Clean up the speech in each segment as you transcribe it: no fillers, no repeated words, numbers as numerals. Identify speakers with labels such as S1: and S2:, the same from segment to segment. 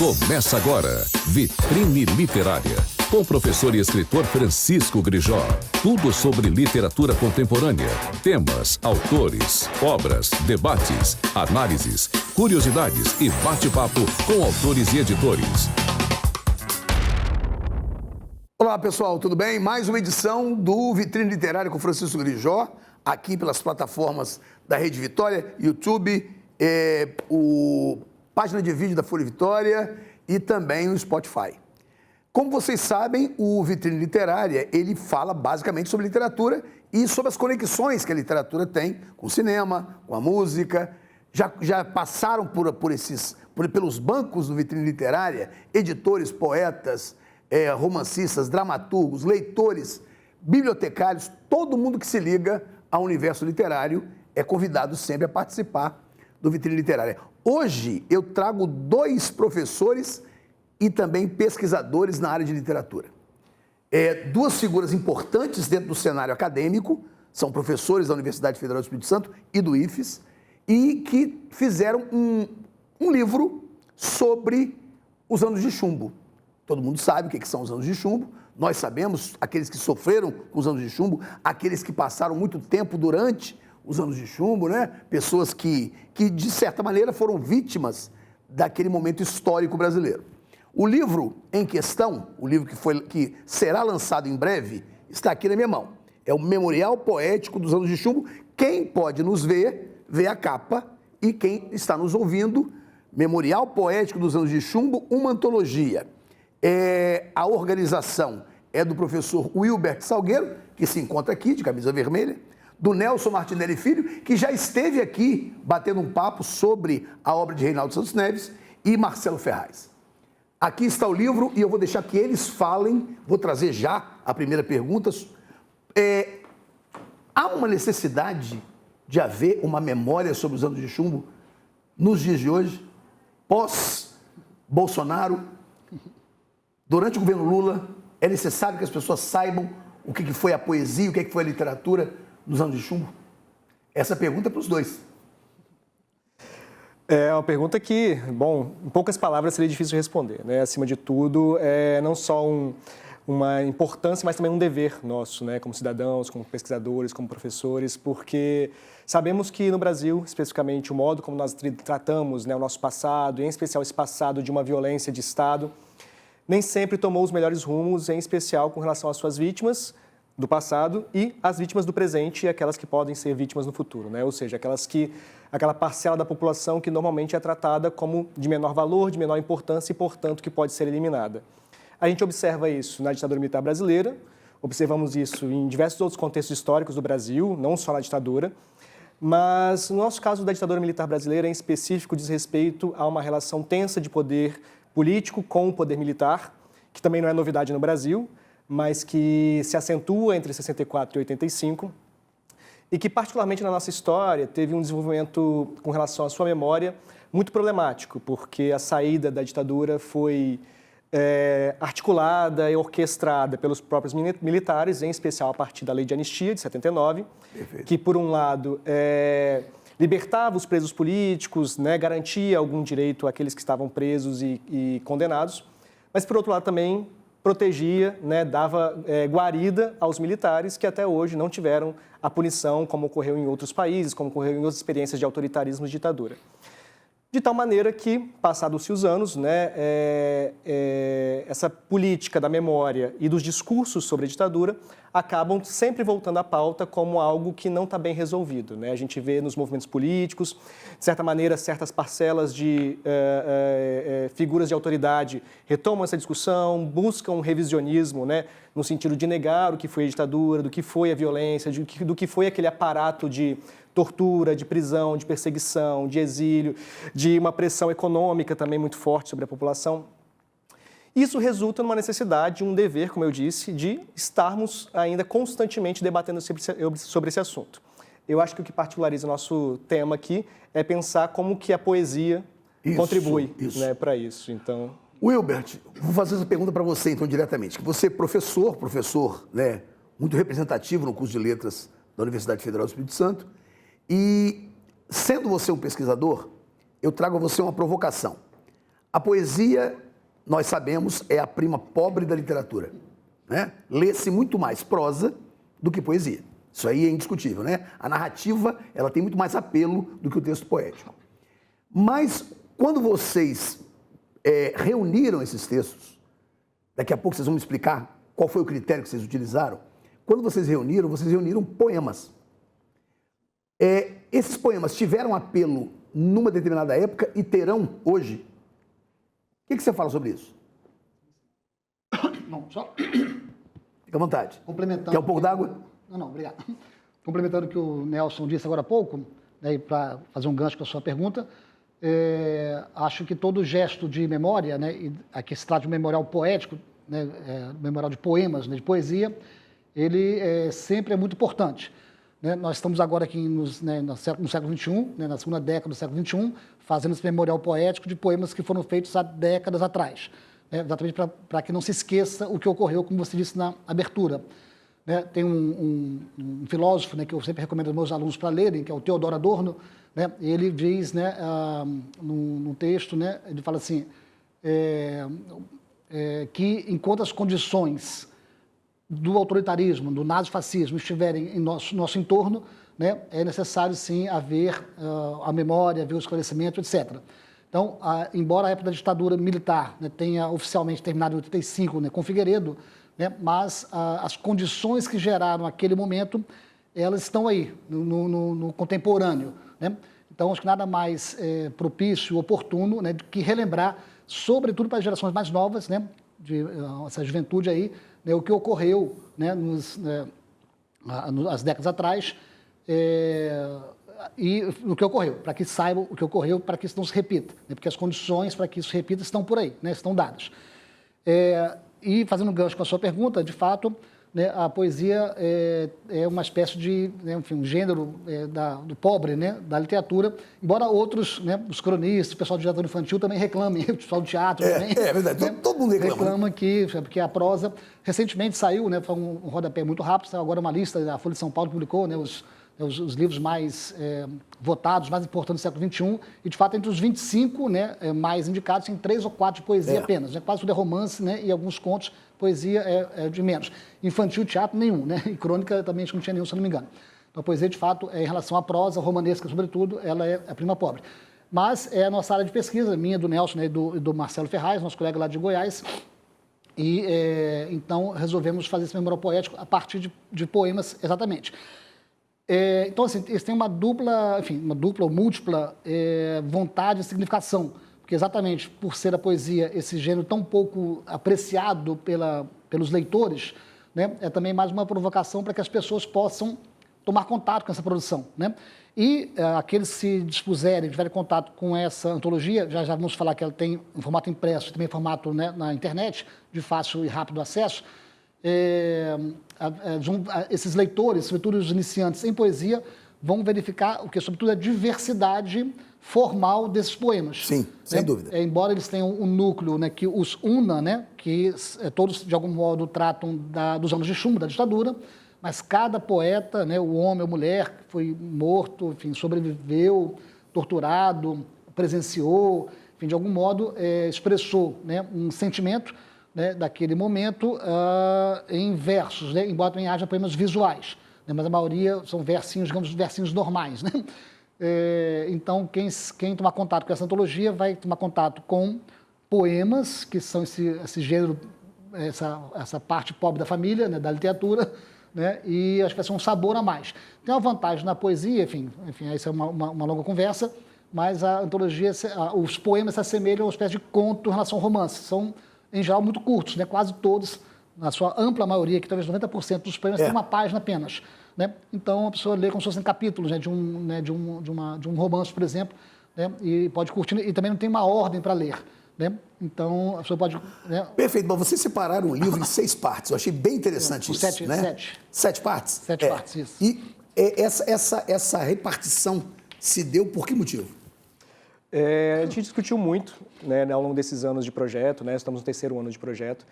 S1: Começa agora, Vitrine Literária, com o professor e escritor Francisco Grijó. Tudo sobre literatura contemporânea, temas, autores, obras, debates, análises, curiosidades e bate-papo com autores e editores.
S2: Olá pessoal, tudo bem? Mais uma edição do Vitrine Literária com Francisco Grijó, aqui pelas plataformas da Rede Vitória, YouTube, página de vídeo da Folha Vitória e também no Spotify. Como vocês sabem, o Vitrine Literária, ele fala basicamente sobre literatura e sobre as conexões que a literatura tem com o cinema, com a música. Já passaram pelos bancos do Vitrine Literária editores, poetas, romancistas, dramaturgos, leitores, bibliotecários, todo mundo que se liga ao universo literário é convidado sempre a participar do Vitrine Literária. Hoje eu trago dois professores e também pesquisadores na área de literatura. Duas figuras importantes dentro do cenário acadêmico, são professores da Universidade Federal do Espírito Santo e do IFES, e que fizeram um livro sobre os anos de chumbo. Todo mundo sabe o que são os anos de chumbo, nós sabemos, aqueles que sofreram com os anos de chumbo, aqueles que passaram muito tempo durante os anos de chumbo, né? Pessoas que de certa maneira foram vítimas daquele momento histórico brasileiro. O livro em questão, o livro que será lançado em breve, está aqui na minha mão. É o Memorial Poético dos Anos de Chumbo. Quem pode nos ver, vê a capa, e quem está nos ouvindo, Memorial Poético dos Anos de Chumbo, uma antologia. A organização é do professor Wilbert Salgueiro, que se encontra aqui, de camisa vermelha, do Nelson Martinelli Filho, que já esteve aqui batendo um papo sobre a obra de Reinaldo Santos Neves, e Marcelo Ferraz. Aqui está o livro e eu vou deixar que eles falem, vou trazer já a primeira pergunta. Há uma necessidade de haver uma memória sobre os anos de chumbo nos dias de hoje, pós-Bolsonaro, durante o governo Lula? É necessário que as pessoas saibam o que foi a poesia, o que foi a literatura nos anos de chumbo? Essa pergunta é para os dois.
S3: É uma pergunta que, bom, em poucas palavras seria difícil responder, né? Acima de tudo, não só uma importância, mas também um dever nosso, né? Como cidadãos, como pesquisadores, como professores, porque sabemos que no Brasil, especificamente, o modo como nós tratamos, né, o nosso passado, em especial esse passado de uma violência de Estado, nem sempre tomou os melhores rumos, em especial com relação às suas vítimas do passado e as vítimas do presente e aquelas que podem ser vítimas no futuro, né? Ou seja, aquela parcela da população que normalmente é tratada como de menor valor, de menor importância e, portanto, que pode ser eliminada. A gente observa isso na ditadura militar brasileira, observamos isso em diversos outros contextos históricos do Brasil, não só na ditadura, mas no nosso caso da ditadura militar brasileira, em específico, diz respeito a uma relação tensa de poder político com o poder militar, que também não é novidade no Brasil, mas que se acentua entre 64 e 85, e que, particularmente na nossa história, teve um desenvolvimento com relação à sua memória muito problemático, porque a saída da ditadura foi articulada e orquestrada pelos próprios militares, em especial a partir da Lei de Anistia, de 79, Perfeito. Que, por um lado, libertava os presos políticos, né, garantia algum direito àqueles que estavam presos e condenados, mas, por outro lado, também protegia, né, dava guarida aos militares que até hoje não tiveram a punição como ocorreu em outros países, como ocorreu em outras experiências de autoritarismo e ditadura. De tal maneira que, passados-se os anos, né, essa política da memória e dos discursos sobre a ditadura acabam sempre voltando à pauta como algo que não está bem resolvido, né? A gente vê nos movimentos políticos, de certa maneira, certas parcelas de figuras de autoridade retomam essa discussão, buscam um revisionismo, né, no sentido de negar o que foi a ditadura, do que foi a violência, do que foi aquele aparato de tortura, de prisão, de perseguição, de exílio, de uma pressão econômica também muito forte sobre a população. Isso resulta numa necessidade, um dever, como eu disse, de estarmos ainda constantemente debatendo sobre esse assunto. Eu acho que o que particulariza o nosso tema aqui é pensar como que a poesia contribui, né, para isso. Então,
S2: Wilbert, vou fazer essa pergunta para você, então, diretamente. Você é professor, né, muito representativo no curso de letras da Universidade Federal do Espírito Santo, e, sendo você um pesquisador, eu trago a você uma provocação. A poesia, nós sabemos, é a prima pobre da literatura, né? Lê-se muito mais prosa do que poesia. Isso aí é indiscutível, né? A narrativa, ela tem muito mais apelo do que o texto poético. Mas, quando vocês reuniram esses textos, daqui a pouco vocês vão me explicar qual foi o critério que vocês utilizaram. Quando vocês reuniram poemas. Esses poemas tiveram apelo numa determinada época e terão hoje? O que você fala sobre isso?
S4: Não, só
S2: Fica à vontade.
S4: complementando.
S2: Quer um pouco d'água?
S4: Não, obrigado. Complementando o que o Nelson disse agora há pouco, né, para fazer um gancho com a sua pergunta, acho que todo gesto de memória, né, e aqui se trata de um memorial poético, né, memorial de poemas, né, de poesia, ele sempre é muito importante. Né? Nós estamos agora aqui no século XXI, né, na segunda década do século XXI, fazendo esse memorial poético de poemas que foram feitos há décadas atrás, né, exatamente para que não se esqueça o que ocorreu, como você disse na abertura. Né? Tem um filósofo, né, que eu sempre recomendo aos meus alunos para lerem, que é o Theodor Adorno, né? Ele diz, né, num texto, né, ele fala assim, que enquanto as condições do autoritarismo, do nazifascismo estiverem em nosso entorno, né, é necessário sim haver a memória, haver o esclarecimento, etc. Então, embora a época da ditadura militar, né, tenha oficialmente terminado em 85, né, com Figueiredo, né, mas as condições que geraram aquele momento, elas estão aí, no contemporâneo. Né? Então, acho que nada mais propício, oportuno, né, do que relembrar, sobretudo para as gerações mais novas, né, essa juventude aí, né, o que ocorreu, né, as décadas atrás, e o que ocorreu, para que saibam o que ocorreu, para que isso não se repita, né, porque as condições para que isso se repita estão por aí, né, estão dadas. E fazendo um gancho com a sua pergunta, de fato, né, a poesia é uma espécie de, né, enfim, um gênero do pobre, né, da literatura, embora outros, né, os cronistas, o pessoal de literatura infantil também reclamem, o pessoal do teatro também.
S2: É verdade, né, todo mundo reclama.
S4: Porque a prosa, recentemente saiu, né, foi um rodapé muito rápido, saiu agora uma lista, a Folha de São Paulo publicou, né, os livros mais votados, mais importantes do século XXI, e de fato entre os 25, né, mais indicados, tem 3 ou 4 de poesia apenas, né, quase tudo é romance, né, e alguns contos, poesia é de menos. Infantil, teatro, nenhum, né, e crônica também acho que não tinha nenhum, se não me engano. Então a poesia, de fato, em relação à prosa, romanesca sobretudo, ela é a prima pobre. Mas é a nossa área de pesquisa, minha, do Nelson, né, e do Marcelo Ferraz, nosso colega lá de Goiás, e então resolvemos fazer esse memorial poético a partir de poemas, exatamente. Então, assim, eles têm uma dupla ou múltipla vontade e significação, porque exatamente por ser a poesia esse gênero tão pouco apreciado pelos leitores, né, é também mais uma provocação para que as pessoas possam tomar contato com essa produção. Né? E aqueles que se dispuserem, tiverem contato com essa antologia, já vamos falar que ela tem um formato impresso e também formato, né, na internet, de fácil e rápido acesso, esses leitores, sobretudo os iniciantes em poesia, vão verificar o que, sobretudo, é a diversidade formal desses poemas.
S2: Sim, sem dúvida.
S4: Embora eles tenham um núcleo, né, que os una, né, que todos, de algum modo, tratam dos anos de chumbo, da ditadura, mas cada poeta, né, o homem ou mulher que foi morto, enfim, sobreviveu, torturado, presenciou, enfim, de algum modo, expressou, né, um sentimento, né, daquele momento em versos, né, embora também haja poemas visuais, né, mas a maioria são versinhos, digamos, versinhos normais. Né? Então, quem tomar contato com essa antologia vai tomar contato com poemas, que são esse gênero, essa parte pobre da família, né, da literatura, né, e acho que vai ser um sabor a mais. Tem uma vantagem na poesia, enfim essa é uma longa conversa, mas a antologia, os poemas se assemelham a uma espécie de conto em relação ao romance. São, em geral, muito curtos, né? Quase todos, na sua ampla maioria, que talvez 90% dos poemas tem uma página apenas. Né? Então, a pessoa lê como se fossem capítulos, né, de um romance, por exemplo, né, e pode curtir, e também não tem uma ordem para ler. Né? Então, a pessoa pode... Né?
S2: Perfeito, mas vocês separaram o livro em 6 partes, eu achei bem interessante isso.
S4: 7,
S2: né? 7 partes?
S4: 7 partes, isso.
S2: E essa repartição se deu por que motivo?
S3: A gente discutiu muito, né, ao longo desses anos de projeto, né, estamos no 3º ano de projeto,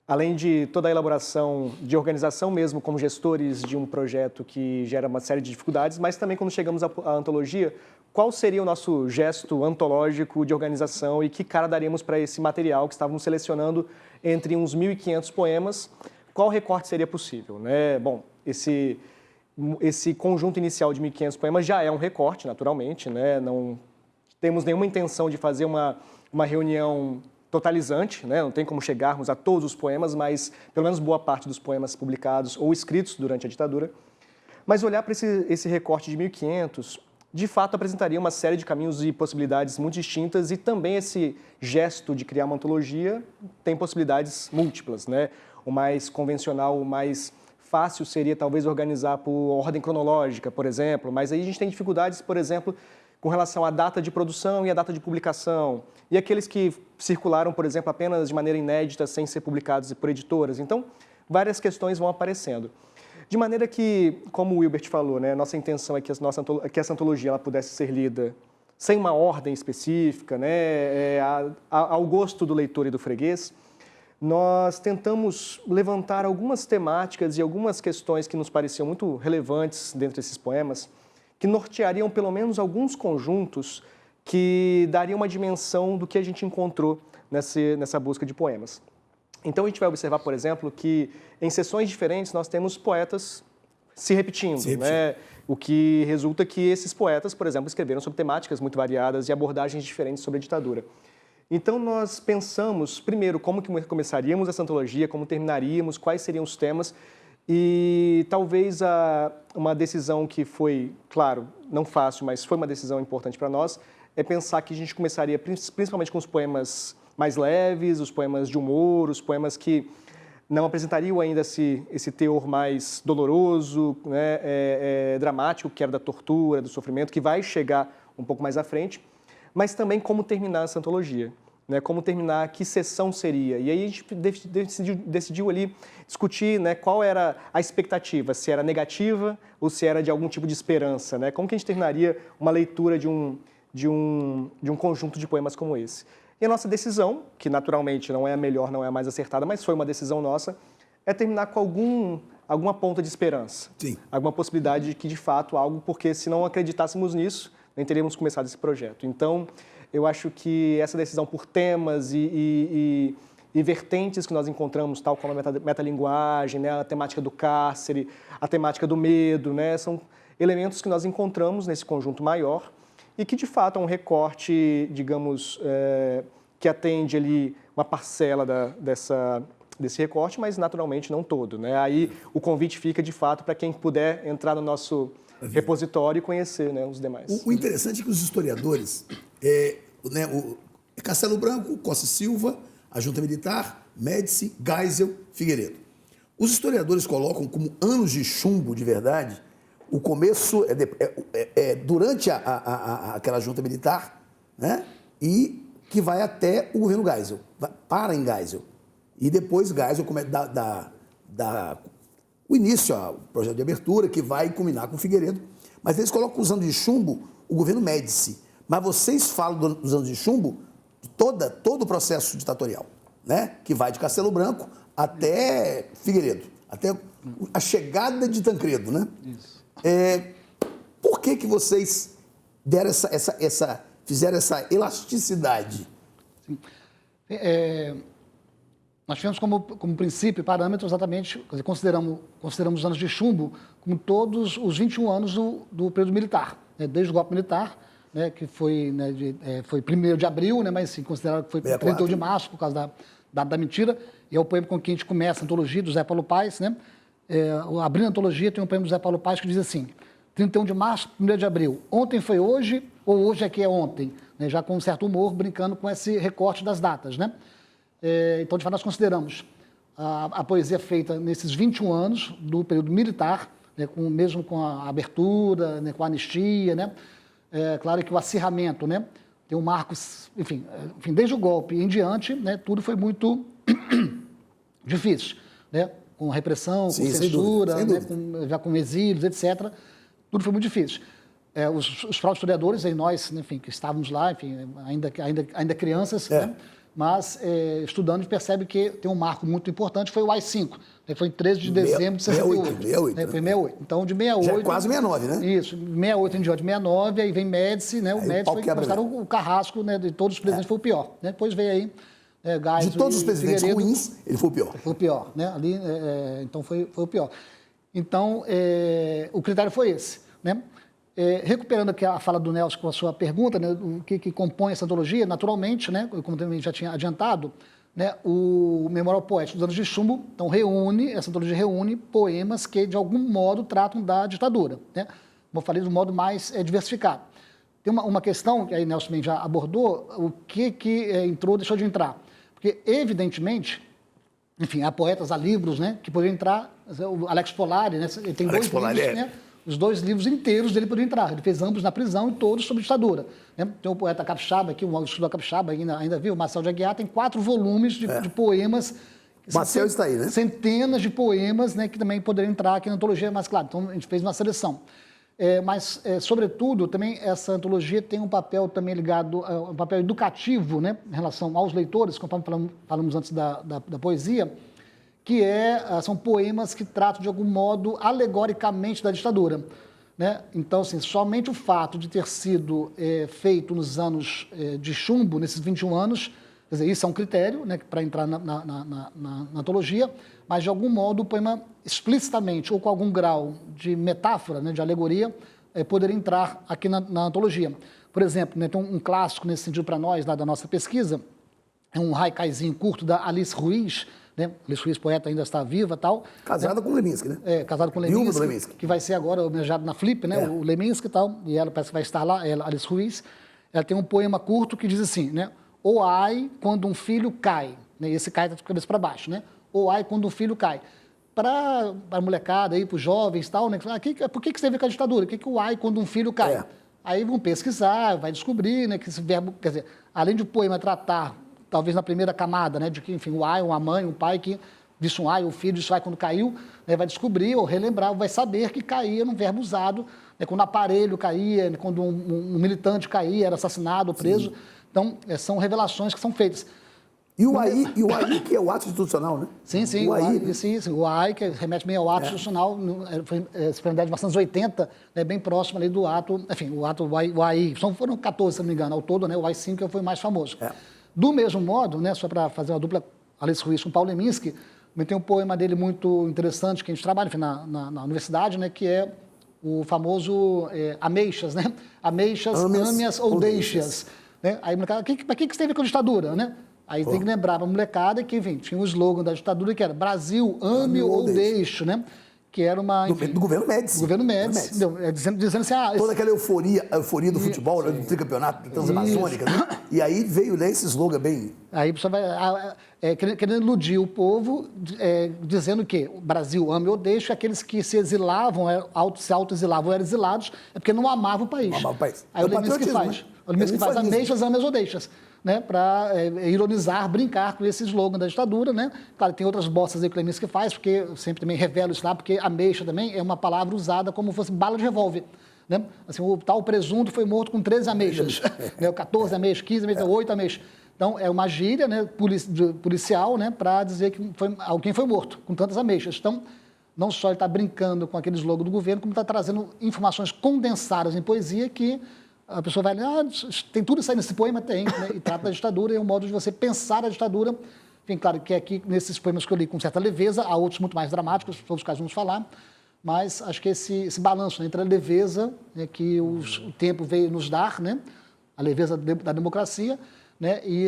S3: além de toda a elaboração de organização mesmo, como gestores de um projeto que gera uma série de dificuldades, mas também quando chegamos à antologia, qual seria o nosso gesto antológico de organização e que cara daríamos para esse material que estávamos selecionando entre uns 1.500 poemas, qual recorte seria possível, né? Bom, esse conjunto inicial de 1.500 poemas já é um recorte, naturalmente, né? Não temos nenhuma intenção de fazer uma reunião totalizante, né? Não tem como chegarmos a todos os poemas, mas pelo menos boa parte dos poemas publicados ou escritos durante a ditadura. Mas olhar para esse recorte de 1.500, de fato apresentaria uma série de caminhos e possibilidades muito distintas, e também esse gesto de criar uma antologia tem possibilidades múltiplas, né? O mais convencional, o mais fácil seria talvez organizar por ordem cronológica, por exemplo, mas aí a gente tem dificuldades, por exemplo, com relação à data de produção e à data de publicação, e aqueles que circularam, por exemplo, apenas de maneira inédita, sem ser publicados por editoras. Então, várias questões vão aparecendo. De maneira que, como o Wilbert falou, né, nossa intenção é que essa antologia ela pudesse ser lida sem uma ordem específica, né, ao gosto do leitor e do freguês. Nós tentamos levantar algumas temáticas e algumas questões que nos pareciam muito relevantes dentro desses poemas, que norteariam pelo menos alguns conjuntos que dariam uma dimensão do que a gente encontrou nessa busca de poemas. Então a gente vai observar, por exemplo, que em sessões diferentes nós temos poetas se repetindo, né? O que resulta que esses poetas, por exemplo, escreveram sobre temáticas muito variadas e abordagens diferentes sobre a ditadura. Então nós pensamos, primeiro, como que começaríamos essa antologia, como terminaríamos, quais seriam os temas, e talvez uma decisão que foi, claro, não fácil, mas foi uma decisão importante para nós, é pensar que a gente começaria principalmente com os poemas mais leves, os poemas de humor, os poemas que não apresentariam ainda esse teor mais doloroso, né, dramático, que era da tortura, do sofrimento, que vai chegar um pouco mais à frente, mas também como terminar essa antologia, né, como terminar, que sessão seria. E aí a gente decidiu ali discutir, né, qual era a expectativa, se era negativa ou se era de algum tipo de esperança, né, como que a gente terminaria uma leitura de um conjunto de poemas como esse. E a nossa decisão, que naturalmente não é a melhor, não é a mais acertada, mas foi uma decisão nossa, é terminar com alguma ponta de esperança. Sim. Alguma possibilidade de que, de fato, algo, porque se não acreditássemos nisso, nem teríamos começado esse projeto. Então, eu acho que essa decisão por temas e vertentes que nós encontramos, tal como a metalinguagem, né, a temática do cárcere, a temática do medo, né, são elementos que nós encontramos nesse conjunto maior, e que, de fato, é um recorte, digamos, que atende ali uma parcela desse recorte, mas, naturalmente, não todo, né? Aí o convite fica, de fato, para quem puder entrar no nosso repositório e conhecer, né, os demais.
S2: O interessante é que os historiadores, Castelo Branco, Costa e Silva, a Junta Militar, Médici, Geisel, Figueiredo. Os historiadores colocam como anos de chumbo, de verdade, o começo durante aquela junta militar, né? E que vai até o governo Geisel, para em Geisel. E depois Geisel dá o início ao projeto de abertura, que vai culminar com o Figueiredo. Mas eles colocam os anos de chumbo o governo Médici. Mas vocês falam dos anos de chumbo de todo o processo ditatorial, né? Que vai de Castelo Branco até Figueiredo, até a chegada de Tancredo, né? Isso. Por que vocês deram fizeram essa elasticidade?
S4: Sim. Nós tivemos como princípio e parâmetro exatamente, quer dizer, consideramos os anos de chumbo como todos os 21 anos do período militar, né, desde o golpe militar, né, que foi, né, foi 1º de abril, né, mas considerado que foi 31 de março, por causa da mentira, e é o poema com que a gente começa a antologia do Zé Paulo Paes, né? Abrindo a antologia, tem um poema do Zé Paulo Paes que diz assim: 31 de março, 1º de abril, ontem foi hoje ou hoje é que é ontem, né? Já com um certo humor, brincando com esse recorte das datas, né? Então, de fato, nós consideramos a poesia feita nesses 21 anos do período militar, né? Mesmo com a abertura, né? Com a anistia, né? Claro que o acirramento, né? Tem um marco, enfim, desde o golpe em diante, né? Tudo foi muito difícil, né? Com repressão, com censura, sem dúvida. Né, já com exílios, etc. Tudo foi muito difícil. Os próprios historiadores, e nós, enfim, que estávamos lá, enfim, ainda crianças, né, mas estudando a gente percebe que tem um marco muito importante, foi o AI-5, né? Foi em 13 de dezembro de 68.
S2: 68,
S4: né? Foi 68. Então, de 68...
S2: Já é quase 69, né?
S4: Isso, 68 em diante, 69, aí vem Médici, né? O Médici foi considerado o carrasco, né, de todos os presidentes, foi o pior. Né? Depois veio aí Geisel
S2: de todos os presidentes
S4: Figueiredo,
S2: ruins, ele foi o pior.
S4: Foi o pior, né? Ali, então, foi o pior. Então, o critério foi esse, né? Recuperando aqui a fala do Nelson com a sua pergunta, né, o que compõe essa antologia, naturalmente, né, como também já tinha adiantado, né, o Memorial Poético dos Anos de Chumbo, então essa antologia reúne poemas que, de algum modo, tratam da ditadura, né, como eu falei, de um modo mais diversificado. Tem uma questão, que aí Nelson também já abordou, o que entrou, deixou de entrar. Porque, evidentemente, enfim, há poetas, há livros, né, que poderiam entrar, o Alex Polari, né, ele tem dois livros, né, os 2 livros inteiros dele poderiam entrar. Ele fez ambos na prisão e todos sobre ditadura. Né? Tem o poeta capixaba aqui, o estudo capixaba, ainda viu, Marcel de Aguiar, tem 4 volumes de poemas.
S2: Marcel está aí, né?
S4: Centenas de poemas, né, que também poderiam entrar aqui na antologia, mas claro, então a gente fez uma seleção. Sobretudo, também essa antologia tem um papel também ligado, um papel educativo, né, em relação aos leitores, conforme falamos antes da poesia, que são poemas que tratam, de algum modo, alegoricamente da ditadura. Né? Então, assim, somente o fato de ter sido feito nos anos de chumbo, nesses 21 anos, quer dizer, isso é um critério, né, para entrar na antologia, mas, de algum modo, o poema explicitamente ou com algum grau de metáfora, né, de alegoria, poderia entrar aqui na antologia. Por exemplo, né, tem um clássico nesse sentido para nós, lá da nossa pesquisa, é um haikaizinho curto da Alice Ruiz, né? Alice Ruiz, poeta, ainda está viva e tal.
S2: Casada com o Leminski, né?
S4: Casada com o Leminski, que vai ser agora homenageado na Flip, né? O Leminski e tal, e ela parece que vai estar lá, Alice Ruiz. Ela tem um poema curto que diz assim, né? Ou ai, quando um filho cai, né? Esse cai está de cabeça para baixo, né? Ou ai, quando um filho cai. Para a molecada aí, para os jovens e tal, né? Por que você vê com a ditadura? O que o ai, quando um filho cai? Aí vão pesquisar, vai descobrir, né? Que esse verbo, quer dizer, além de o poema tratar, talvez na primeira camada, né, de que, enfim, o ai, uma mãe, um pai que disse um ai, o filho disse ai quando caiu, né, vai descobrir ou relembrar, vai saber que caía num verbo usado, né, quando o aparelho caía, né, quando um militante caía, era assassinado ou preso. Sim. Então, são revelações que são feitas.
S2: E o AI, que é o ato institucional, né?
S4: Sim, sim, o AI, que remete bem ao ato institucional, foi de 1980, né, bem próximo ali do ato, enfim, o ato, o AI, foram 14, se não me engano, ao todo, né, o AI-5 foi o mais famoso. Do mesmo modo, né, só para fazer uma dupla, Alice Ruiz com Paulo Leminski, tem um poema dele muito interessante que a gente trabalha, enfim, na universidade, né, que é o famoso Ameixas, né? Ameixas, âmeas ou deixas. Né? Aí, molecada, para que você teve com a ditadura, né? Aí tem que lembrar para a molecada que, enfim, tinha um slogan da ditadura que era Brasil, ame ou deixe, né? Que era uma... Enfim,
S2: do governo Médici.
S4: Do governo Médici. Dizendo assim...
S2: Toda aquela euforia do futebol, né, do tricampeonato, transamazônica, né? E aí veio esse slogan bem...
S4: Aí a pessoa vai querendo iludir o povo, dizendo que o Brasil ame ou deixe, aqueles que se exilavam, se auto-exilavam, eram exilados, é porque não amavam o país. Não amavam o país. Aí o Leminski faz. Né? O Leminski faz ameixas, âmeas ou deixas. Né, para ironizar, brincar com esse slogan da ditadura, né? Claro, tem outras bostas aí que o Leminski faz, porque eu sempre também revelo isso lá, porque ameixa também é uma palavra usada como se fosse bala de revólver. Né? Assim, o tal presunto foi morto com 13 ameixas, né? 14 ameixas, 15 ameixas, 8 ameixas. Então, é uma gíria, né, policial, né, para dizer que alguém foi morto com tantas ameixas. Então, não só ele está brincando com aquele slogan do governo, como está trazendo informações condensadas em poesia que a pessoa vai ler, tem tudo isso aí nesse poema? Tem, né? E trata da ditadura, é um modo de você pensar a ditadura. Enfim, claro que aqui, nesses poemas que eu li com certa leveza, há outros muito mais dramáticos, todos os casos vamos falar, mas acho que esse balanço, né, entre a leveza, né, que o tempo veio nos dar, né, a leveza da democracia, né, e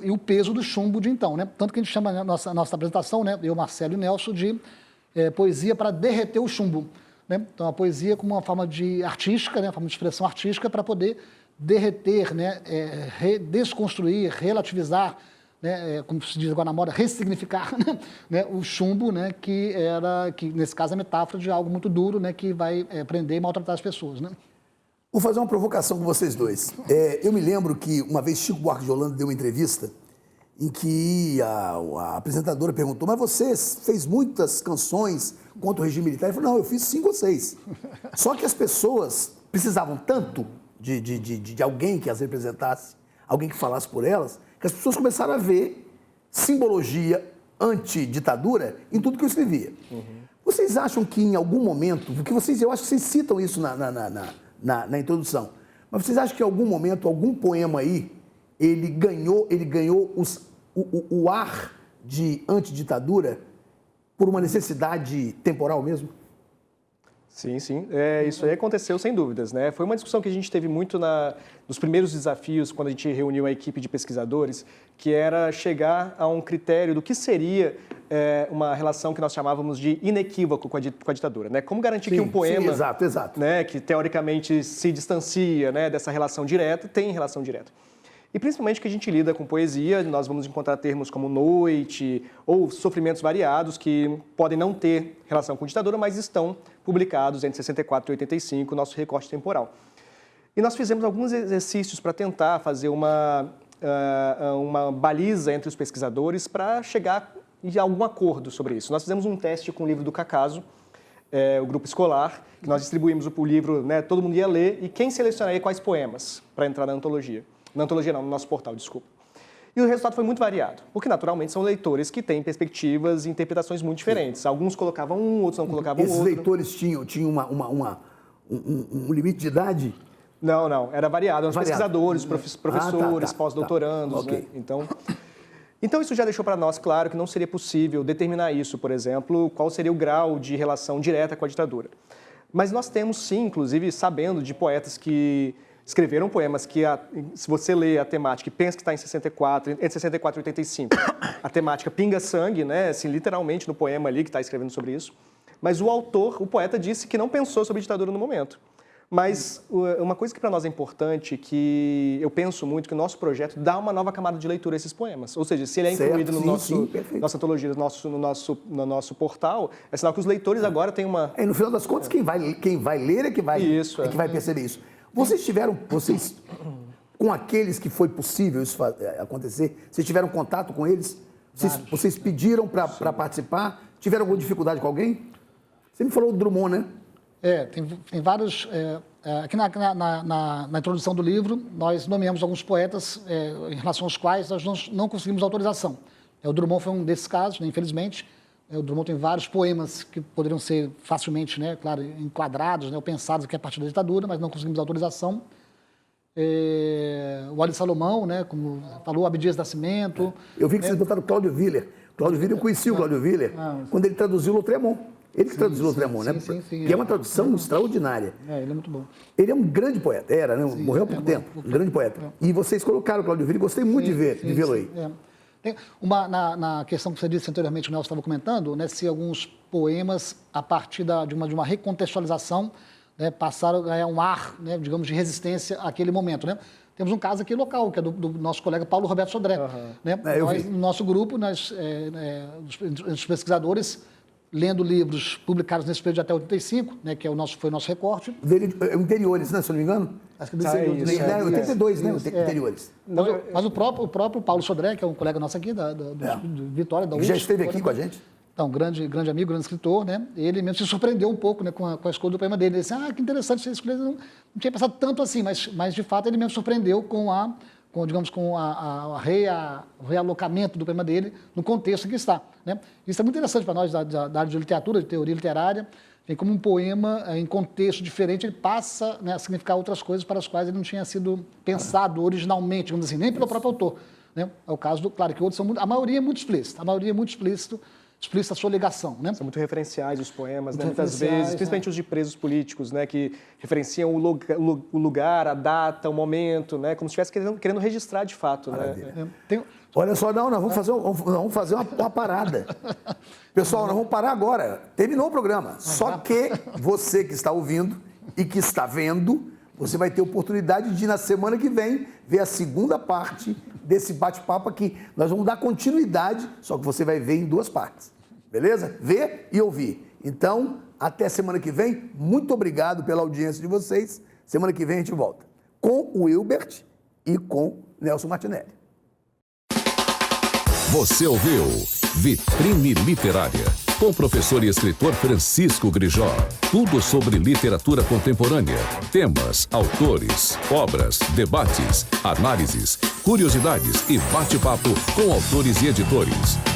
S4: o peso do chumbo de então. Né? Tanto que a gente chama a nossa apresentação, né, eu, Marcelo e o Nelson, de poesia para derreter o chumbo. Né? Então, a poesia como uma forma artística, né? Uma forma de expressão artística para poder derreter, né? Desconstruir, relativizar, né? Como se diz agora na moda, ressignificar, né? O chumbo, né? que nesse caso é metáfora de algo muito duro, né? Que vai prender e maltratar as pessoas. Né?
S2: Vou fazer uma provocação com vocês dois. Eu me lembro que uma vez Chico Buarque de Holanda deu uma entrevista em que a apresentadora perguntou, mas você fez muitas canções contra o regime militar? Ele falou, não, eu fiz 5 ou 6. Só que as pessoas precisavam tanto de alguém que as representasse, alguém que falasse por elas, que as pessoas começaram a ver simbologia antiditadura em tudo que eu escrevia. Vocês acham que em algum momento, porque eu acho que vocês citam isso na introdução, mas vocês acham que em algum momento, algum poema aí, ele ganhou o ar de antiditadura por uma necessidade temporal mesmo?
S3: Sim, sim. Isso aí aconteceu sem dúvidas, né? Foi uma discussão que a gente teve muito nos primeiros desafios, quando a gente reuniu a equipe de pesquisadores, que era chegar a um critério do que seria uma relação que nós chamávamos de inequívoco com a ditadura, né? Como garantir que um poema,
S2: exato.
S3: Né, que teoricamente se distancia, né, dessa relação direta, tem relação direta. E principalmente que a gente lida com poesia, nós vamos encontrar termos como noite ou sofrimentos variados que podem não ter relação com ditadura, mas estão publicados entre 64 e 85, nosso recorte temporal. E nós fizemos alguns exercícios para tentar fazer uma baliza entre os pesquisadores para chegar a algum acordo sobre isso. Nós fizemos um teste com o livro do Cacaso, o grupo escolar, que nós distribuímos o livro, né, todo mundo ia ler, e quem selecionaria quais poemas para entrar na antologia. Na antologia não, no nosso portal, desculpa. E o resultado foi muito variado, porque naturalmente são leitores que têm perspectivas e interpretações muito diferentes. Alguns colocavam um, outros não colocavam outro.
S2: Esses leitores tinham um limite de idade?
S3: Não, era variado. Eram os pesquisadores, professores, pós-doutorandos.
S2: Okay.
S3: Né? Então isso já deixou para nós claro que não seria possível determinar isso, por exemplo, qual seria o grau de relação direta com a ditadura. Mas nós temos sim, inclusive, sabendo de poetas que escreveram poemas que, se você lê a temática e pensa que está entre 64 e 85, a temática pinga sangue, né? Assim, literalmente no poema ali que está escrevendo sobre isso. Mas o poeta disse que não pensou sobre ditadura no momento. Mas uma coisa que para nós é importante, que eu penso muito, que o nosso projeto dá uma nova camada de leitura a esses poemas. Ou seja, se ele é incluído no nossa antologia, no nosso portal, é sinal que os leitores agora têm uma...
S2: No final das contas, quem vai ler é que vai perceber isso. Vocês, com aqueles que foi possível isso acontecer, vocês tiveram contato com eles? Vocês pediram para participar? Tiveram alguma dificuldade com alguém? Você me falou do Drummond, né?
S4: Tem vários... aqui na introdução do livro, nós nomeamos alguns poetas em relação aos quais nós não conseguimos autorização. O Drummond foi um desses casos, né, infelizmente. O Drummond tem vários poemas que poderiam ser facilmente, né, claro, enquadrados, né, ou pensados aqui a partir da ditadura, mas não conseguimos autorização. O Ali Salomão, né, como falou, Abdias Nascimento.
S2: Eu vi que vocês botaram Cláudio Willer. Cláudio Willer, eu conheci o Cláudio Willer quando ele traduziu Lautremont. Ele que traduziu Lautremont, né?
S4: Sim,
S2: que é uma tradução extraordinária.
S4: Ele é muito bom.
S2: Ele é um grande poeta, né? Morreu há pouco tempo, um grande poeta. E vocês colocaram o Cláudio Willer, gostei muito de vê-lo aí.
S4: Tem na questão que você disse anteriormente, o Nelson estava comentando, né, se alguns poemas, a partir de uma recontextualização, né, passaram a ganhar um ar, né, digamos, de resistência àquele momento. Né? Temos um caso aqui local, que é do nosso colega Paulo Roberto Sodré. Né? No nosso grupo, os pesquisadores, lendo livros publicados nesse período de até 85, né, que foi o nosso recorte.
S2: Interiores, né, se eu não me engano?
S4: Acho que é
S2: 82, né? Interiores.
S4: Mas o próprio Paulo Sodré, que é um colega nosso aqui, do Vitória, da UFSC.
S2: Já esteve aqui com a gente?
S4: Então, grande amigo, grande escritor, né? Ele mesmo se surpreendeu um pouco, né, com a escolha do poema dele. Ele disse, que interessante você escolher. Não tinha pensado tanto assim, mas de fato ele mesmo surpreendeu com o realocamento do poema dele no contexto em que está. Né? Isso é muito interessante para nós da área de literatura, de teoria literária. Tem como um poema, em contexto diferente, ele passa, né, a significar outras coisas para as quais ele não tinha sido pensado originalmente, digamos assim, nem pelo próprio autor. Né? É o caso claro que outros são a maioria é muito explícita, explícita a sua ligação. Né?
S3: São muito referenciais os poemas, né? Muitas vezes, principalmente os de presos políticos, né? Que referenciam o lugar, a data, o momento, né? Como se estivesse querendo registrar de fato. Né?
S2: Olha só, nós vamos fazer uma parada. Pessoal, nós vamos parar agora. Terminou o programa. Só que você que está ouvindo e que está vendo, você vai ter oportunidade de, na semana que vem, ver a segunda parte desse bate-papo aqui. Nós vamos dar continuidade, só que você vai ver em duas partes. Beleza? Ver e ouvir. Então, até semana que vem. Muito obrigado pela audiência de vocês. Semana que vem a gente volta com o Hilbert e com Nelson Martinelli.
S1: Você ouviu Vitrine Literária. com o professor e escritor Francisco Grijó. Tudo sobre literatura contemporânea, temas, autores, obras, debates, análises, curiosidades e bate-papo com autores e editores.